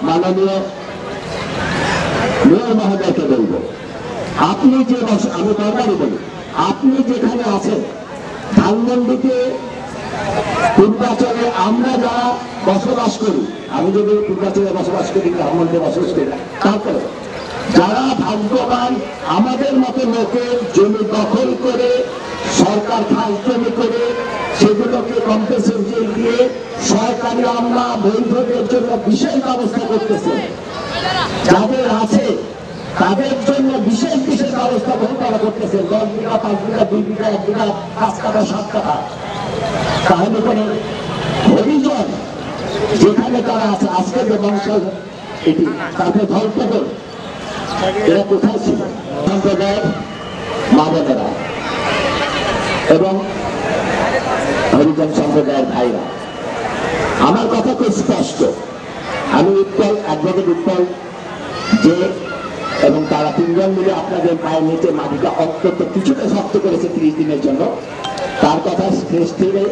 মাননীয় মেয়র মহোদয়কে বলবো, আপনি যে আমি বারবারই বলি, আপনি যেখানে আছেন ধানমন্ডিতে পূর্বাচলে আমরা যারা বসবাস করি, আমি যদি পূর্বাচলে বসবাস করি, ধানমন্ডিতে বসবাস করি, তারপরে যারা ভাগ্যবান আমাদের মতো লোকের জমি দখল করে সরকার খাস জমি করে সেগুলোকে কম্পেনসেশন দিয়ে সরকারি আমলা বৈধদের জন্য বিশেষ ব্যবস্থা করতেছে, যাদের আছে তাদের জন্য বিশেষ বিশেষ ব্যবস্থা গ্রহণ করা করতেছে, 10 বিঘা 5 বিঘা 2 বিঘা 1 বিঘা 5 কাঠা 7 কাঠা। তাহলে করে হরিজন যেখানে তারা আছে আজকে যে বংশাল এটি তাকে ধর্মপদ এরা কোথায় ছিল? সম্প্রদায়ের মা বোনেরা এবং হরিজন সম্প্রদায়ের ভাইরা। আমার কথা খুব স্পষ্ট, আমি উৎপল অ্যাডভোকেট উৎপল যে এবং তারা 3 জন মিলে আপনাদের পায়ের নিচে মাটিটা অন্তত কিছুটা শক্ত করেছে 30 দিনের জন্য, তার কথা শেষ থেকে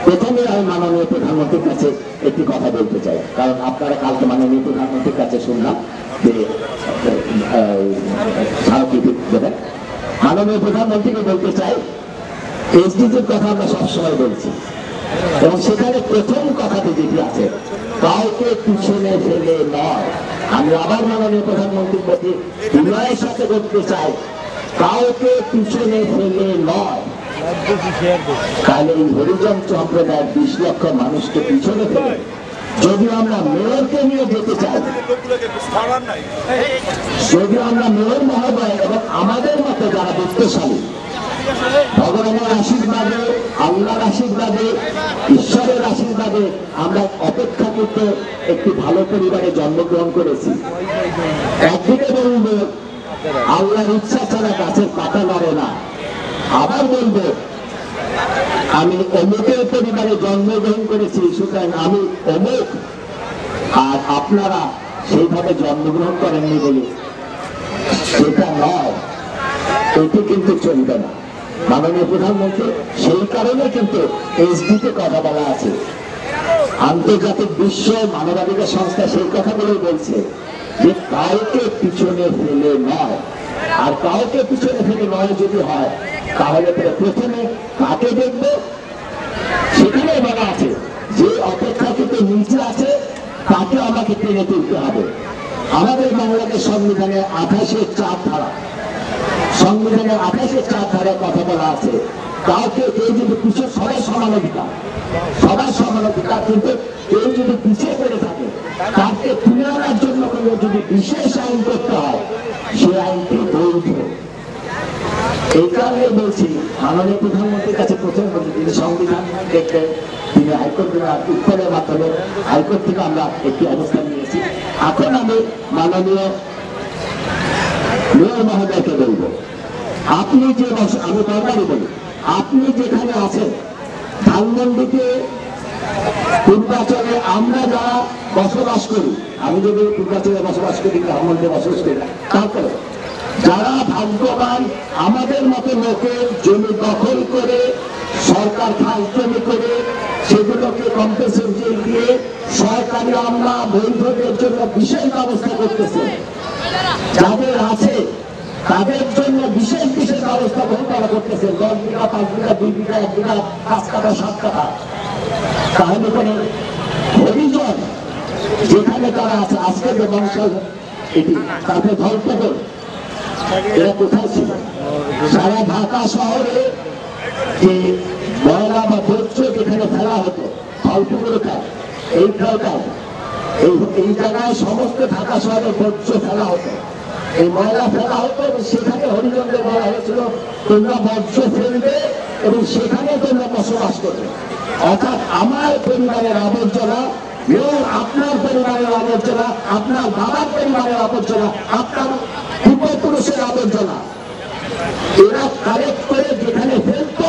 প্রথমে আমি মাননীয় প্রধানমন্ত্রীর কাছে একটি কথা বলতে চাই, কারণ আপনারা কালকে মাননীয় প্রধানমন্ত্রীর কাছে শুনলাম যে স্মারকলিপি দেবেন। মাননীয় প্রধানমন্ত্রীকে বলতে চাই, এসডিজির কথা আমরা সবসময় বলছি এবং সেখানে প্রথম কথাতে যেটি আছে, কাউকে পিছনে ফেলে নয়। আমি আবার মাননীয় প্রধানমন্ত্রীর প্রতি বিনয়ের সাথে বলতে চাই, কাউকে পিছনে ফেলে নয়। তাহলে এই হরিজন সম্প্রদায়ের 20 লক্ষ মানুষকে পিছনে ফেলে যদি আমরা মেয়রকে নিয়ে যেতে চাই, যদি আমরা মেয়র মহোদয় এবং আমাদের মতো যারা বিত্তশালী ভগবানের আশীর্বাদে, আল্লাহর আশীর্বাদে, ঈশ্বরের আশীর্বাদে আমরা অপেক্ষাকৃত একটি ভালো পরিবারে জন্মগ্রহণ করেছি, একদিকে বলবো আল্লাহর ইচ্ছা ছাড়া গাছের পাতা নড়ে না, আবার বলবো আমি অমুকের পরিবারে জন্মগ্রহণ করেছি সুতরাং আমি অমুক, আর আপনারা সেইভাবে জন্মগ্রহণ করেননি বলে সেটা নয়, এটি কিন্তু চলবে না। মাননীয় প্রধানমন্ত্রী সেই কারণে কিন্তু এসডিতে কথা বলা আছে, আন্তর্জাতিক বিশ্ব মানবাধিকার সংস্থা সেই কথাগুলোই বলছে যে কাউকে পিছনে ফেলে নয়, আর কাউকে পিছনে ফেলে নয় যদি হয় তাহলে প্রথমে কাকে দেখবো, সেখানে বলা আছে যে অপেক্ষাকৃত নিচে আছে তাকে আমাকে টেনে তুলতে হবে। আমাদের বাংলাদেশ সংবিধানে 28-এর 4 ধারা, সংবিধানের 28-এর 4 ধারায় কথা বলা আছে, কাউকে কেউ যদি পিছিয়ে, সবাই সমান অধিকার, সবার সমান অধিকার, কিন্তু কেউ যদি পিছিয়ে পড়ে থাকে তাকে তুলে আনার জন্য কোনো যদি বিশেষ আইন করতে হয় সে আইনটি বৈধ। এই কারণে বলছি মাননীয় প্রধানমন্ত্রীর কাছে প্রথম বলছি, তিনি সংবিধান দেখবেন, তিনি হাইকোর্ট উত্তরের মাধ্যমে হাইকোর্ট থেকে আমরা একটি অবস্থান নিয়েছি। এখন আমি মাননীয় মেয়র মহোদয়কে বলবো, আপনি যে আমি বারবারই বলি, আপনি যেখানে আছেন ধানমন্ডিতে পূর্বাচলে আমরা যারা বসবাস করি, আমি যদি পূর্বাচলে বসবাস করি, ধানমন্ডিতে বসবাস করি, তারপরে যারা ভাগ্যবান আমাদের মতো লোকের জমি দখল করে সরকার খাস জমি করে সেগুলোকে কম্পেনসেশন দিয়ে সরকারি আমলা বৈধদের জন্য বিশেষ ব্যবস্থা করতেছে, যাদের আছে তাদের জন্য বিশেষ বিশেষ ব্যবস্থা গ্রহণ করা করতেছে, 10 বিঘা 5 বিঘা 2 বিঘা 1 বিঘা 5 কাঠা 7 কাঠা। তাহলে করে হরিজন যেখানে তারা আছে আজকে যে বংশাল এটি তাকে ধর্মপদ এরা কোথায় ছিল? সারা ঢাকা শহরে যে ময়লা বা বর্জ্য যেখানে ফেলা হতো, ফলপুকুর খায়, এই খেলকায় এই জায়গায় সমস্ত ঢাকা শহরে বর্জ্য ফেলা হতো, এই ময়লা ফেলা হতো এবং সেখানে হরিজনদের বলা হয়েছিল তোমরা বর্জ্য ফেলবে এবং সেখানে তোমরা বসবাস করবে। অর্থাৎ আমার পরিবারের আবর্জনা এবং আপনার পরিবারের আবর্জনা, আপনার বাবার পরিবারের আবর্জনা, আপনার পূর্বপুরুষের আবর্জনা এরা কালেক্ট করে যেখানে ফেলতো,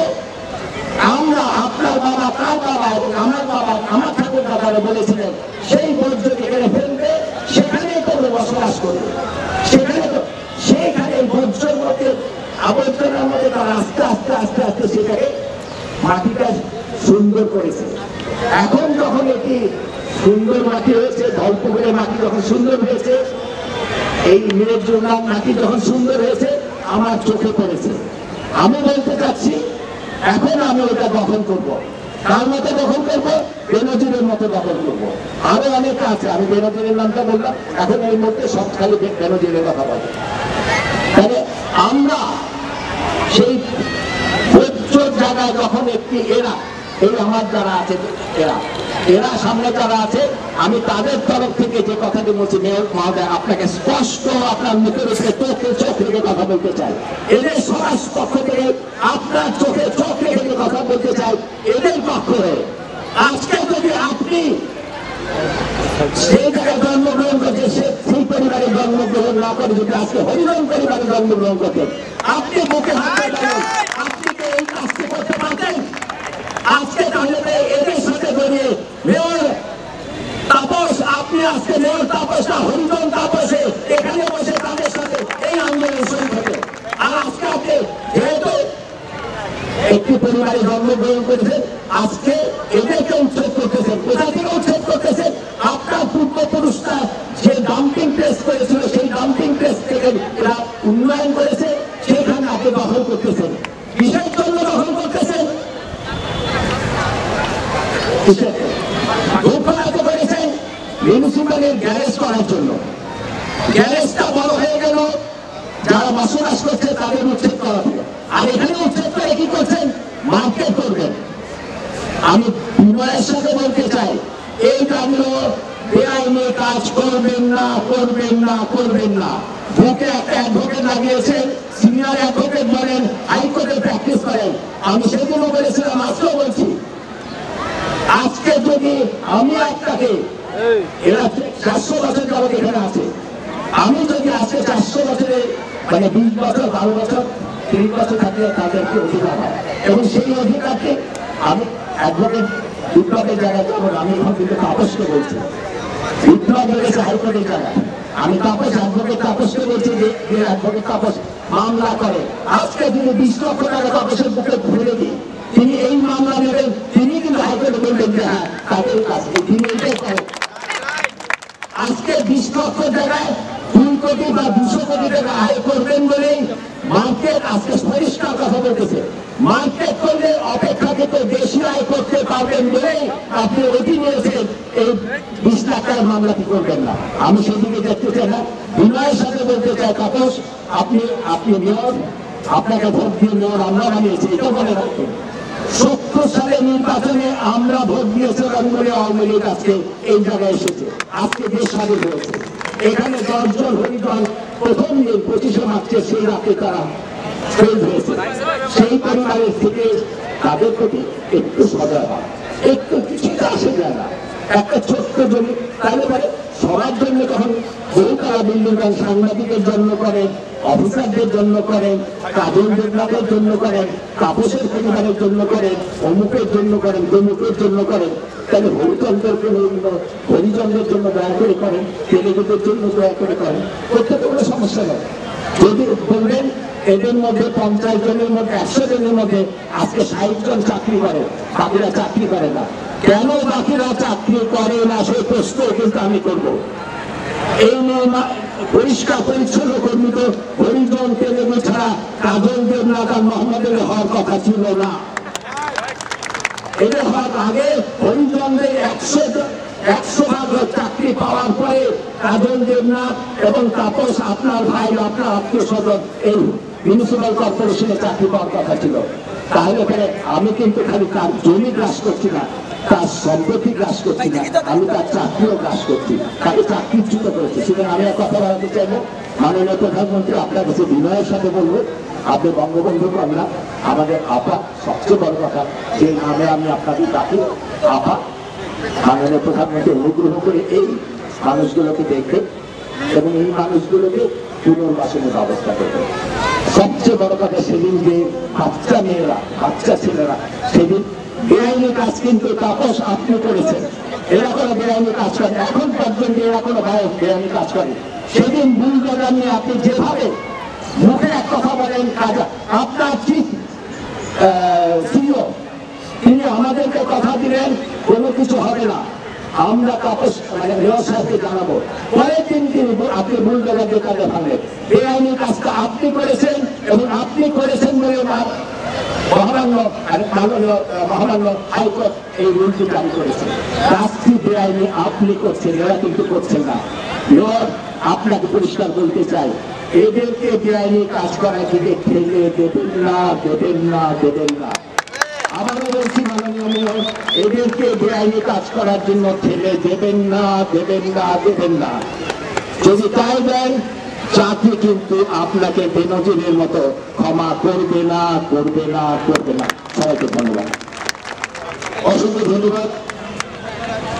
আমরা আপনার বাবা, তার বাবা এবং আমার বাবা, আমার ঠাকুর দাদারা বলেছিলেন সেই বর্জ্য যেখানে ফেলবে সেখানেই তোমরা বসবাস করবে, সেইখানে বর্জ্যের মধ্যে আবর্জনার মধ্যে তারা আস্তে আস্তে আস্তে আস্তে সেটাকে মাটিটা সুন্দর করেছে। এখন যখন এটি সুন্দর মাটি হয়েছে, ধলপুকুরে মিরপুরের মাটি যখন সুন্দর হয়েছে, এই মিরজুনার মাটি যখন সুন্দর হয়েছে আমার চোখে পড়েছে। আমি বলতে চাচ্ছি এখন আমি ওটা দখল করব। কার মতো দখল করবো? বেনজিরের মতো দখল করবো। আরো অনেকে আছে, আমি বেনজিরের নামটা বললাম, এখন এই মুহূর্তে সব খালি বেনজিরের কথা বলে। তাহলে আমরা সেই জায়গায় যখন একটি এরা, এই আমার যারা আছে এরা সামনে যারা আছে, আমি তাদের তরফ থেকে যে কথাটি বলছি, মেয়র মহোদয় আপনাকে স্পষ্ট আপনার মুখের উপরে চোখ রেখে কথা বলতে চাই। এদের সমাজ পক্ষ থেকে আপনার চোখে চোখ রেখে কথা বলতে চাই, এদের পক্ষ হয়ে। আজকে যদি আপনি সেই জায়গায় জন্মগ্রহণ করছে, সেই পরিবারে জন্মগ্রহণ না করে যদি আজকে হরিজন পরিবারে জন্মগ্রহণ করতে, আপনি মুখে হাত দেন, আপনি কি এই কাজটি করতে পারতেন? আজকে তাহলে এদের সাথে জড়িয়ে মেয়র তাপস, আপনি আজকে মেয়র তাপস না হরিজন তাপসে এখানে বসে তাদের সাথে এই আন্দোলন শুরু হবে। আর আজকে আপনি যেহেতু একটি পরিবারে জন্মগ্রহণ করেছেন, আজকে এদেরকে উচ্ছেদ করতেছেন। কোথা থেকে উচ্ছেদ করতেছেন? আপনার পূর্বপুরুষরা যে ডাম্পিং প্লেস করেছিল, সেই ডাম্পিং প্লেস থেকে এরা উন্নয়ন করেছে, সেখানে আপনি দখল করতেছেন। কিসের জন্য দখল করতেছেন? ঘোষণা করেছেন মিউনিসিপ্যালের গ্যারেজ করার জন্য। গ্যারেজটা বড় হয়ে গেল, যারা বসবাস করছে তাদের উচ্ছেদ করা হবে। আর এখানে উচ্ছেদ করে কি করছেন? মার্কেট করবেন। আমি বিনয়ের সাথে বলতে চাই, এই কাজগুলো বেআইনি কাজ করবেন না, করবেন না, করবেন না। বুকে একটা অ্যাডভোকেট লাগিয়েছেন, সিনিয়র অ্যাডভোকেট বলেন, হাইকোর্টে প্র্যাকটিস করেন। আমি সেদিনও বলেছিলাম, আজকেও বলছি, আজকে যদি আমি আপনাকে, এরা 400 বছর যাবত এখানে আছে, আমি যদি আজকে 400 বছরে মানে 20 বছর, 12 বছর, 30 বছর থাকলে তাদেরকে অধিকার হয়, এবং সেই অধিকারকে আমি অ্যাডভোকেট বিপ্লবের জায়গায় যেমন আমি এখন কিন্তু তাপসকে বলছি, বিপ্লব হয়েছে হাইকোর্টের জায়গায়, আমি তাপস অ্যাডভোকেট তাপসকে বলছি যে অ্যাডভোকেট তাপস মামলা করে, আজকে তিনি 20 লক্ষ টাকা তাপসের বুকে ধরে দিই, তিনি এই মামলা নেবেন, তিনি কিন্তু হাইকোর্টে বলবেন যে হ্যাঁ তাদের কাছে তিনি এটাই করেন। আজকে 20 লক্ষ জায়গায় 2 কোটি বা 200 কোটি টাকা আয় করবেন বলেই মার্কেট আজকে পরিষ্কার কথা বলতেছে, মার্কেট করলে অপেক্ষাকৃত বেশি আয় করতে পারবেন বলেই আপনি অতি নিয়েছেন এই 20 লাখ টাকার মামলাটি করবেন না। আমি সেদিকে দেখতে চাই না। বিনয়ের সাথে বলতে চাই, তাপস আপনি মেয়র, আপনাকে ভোট দিয়ে মেয়র আমরা বানিয়েছি, এটা মনে রাখবেন। 70 সালে নির্বাচনে আমরা ভোট দিয়েছিলাম বলে আওয়ামী লীগ আজকে এই জায়গায় এসেছে, আজকে দেশ স্বাধীন হয়েছে। এখানে 10 জন হরিজন প্রথম দিন 25শে মার্চে সেই রাতে তারা শহীদ হয়েছে। সেই পরিবারের থেকে তাদের প্রতি একটু সদয় হয়, একটু কিছুটা আসে যায় না। একটা ছোট্ট জমি তাহলে পরে সবার জন্য তখন বহুতলা বিল্ডিং সাংবাদিকের জন্য করেন, অফিসারদের জন্য করেন, কাজল দেবনাথের জন্য করেন, তাপসের পরিবারের জন্য করেন, অমুকের জন্য করেন, তমুকের জন্য করেন। তাহলে হরিচন্দ্রের জন্য দয়া করে করেন, তেলেগুদের জন্য দয়া করে করেন, করতে তো কোনো সমস্যা নেই। যদি বলবেন এদের মধ্যে 50 জনের মধ্যে 100 জনের মধ্যে আজকে 60 জন চাকরি করে, বাকিরা চাকরি করে না, কেন বাকিরা চাকরি করে না সেই প্রশ্ন কিন্তু আমি করবো। এই নিয়ে পরিষ্কার পরিচ্ছন্ন কর্মী তো হরিজন তেলেগু ছাড়া কাজল দেবনাথ আর মোহাম্মদের হওয়ার কথা ছিল না। এদের হওয়ার আগে হরিজনদের 100 ভাগ চাকরি পাওয়ার পরে কাজল দেবনাথ এবং তাপস আপনার ভাই, আপনার আত্মীয় স্বজন এই মিউনিসিপ্যাল কর্পোরেশনে চাকরি পাওয়ার কথা ছিল। তাহলে আমি কিন্তু খালি তার জমি গ্রাস করছি না, তার সম্পত্তি গ্রাস করছি না, আমি তার চাকরিও গ্রাস করছি, তাকে চাকরিচ্যুত করেছি। সেখানে আমি কথা বলাতে চাইবো, মাননীয় প্রধানমন্ত্রী আপনার কাছে বিনয়ের সাথে বলবো, আপনি বঙ্গবন্ধু কন্যা, আমাদের আপা, সবচেয়ে বড় কথা যে নামে আমি আপনাকে ডাকি আপা, মাননীয় প্রধানমন্ত্রী অনুগ্রহ করে এই মানুষগুলোকে দেখবে এবং এই মানুষগুলোকে পুনর্বাসনের ব্যবস্থা করবে। সবচেয়ে বড় কথা, সেদিন যে বাচ্চা মেয়েরা, বাচ্চা ছেলেরা সেদিন বেআইনি কাজ কিন্তু তাপস আপনি করেছেন, এরা কোনো বেআইনি কাজ করে, এখন পর্যন্ত এরা কোনো বেআইনি কাজ করে। সেদিন বুলডোজার নিয়ে আপনি যেভাবে মুখে এক কথা বলেন, কাজ আপনার চিফ সিইও তিনি আমাদেরকে কথা দিলেন কোনো কিছু হবে না, আমরা তাপস মানে মেয়র সাহেবকে জানাবো। পরের দিন আপনি মূল জায়গায় কাজে ভাঙলেন, বেআইনি কাজটা আপনি করেছেন এবং আপনি করেছেন বলে মহামান্য হাইকোর্ট এই রুলটি জারি করেছে। কাজটি বেআইনি আপনি করছেন, এরা কিন্তু করছেন না। মেয়র আপনাকে পরিষ্কার বলতে চাই, এদেরকে বেআইনি কাজ করার দিকে ঠেলে দেবেন না, দেবেন না, দেবেন না। আবারও বলছি মাননীয় মেয়র, এদেরকে বেআইনি কাজ করার জন্য ঠেলে দেবেন না, দেবেন না, দেবেন না। যদি তাই দেন, জাতি কিন্তু আপনাকে বেনজিরের মতো ক্ষমা করবে না, করবে না, করবে না। সবাইকে ধন্যবাদ, অসংখ্য ধন্যবাদ।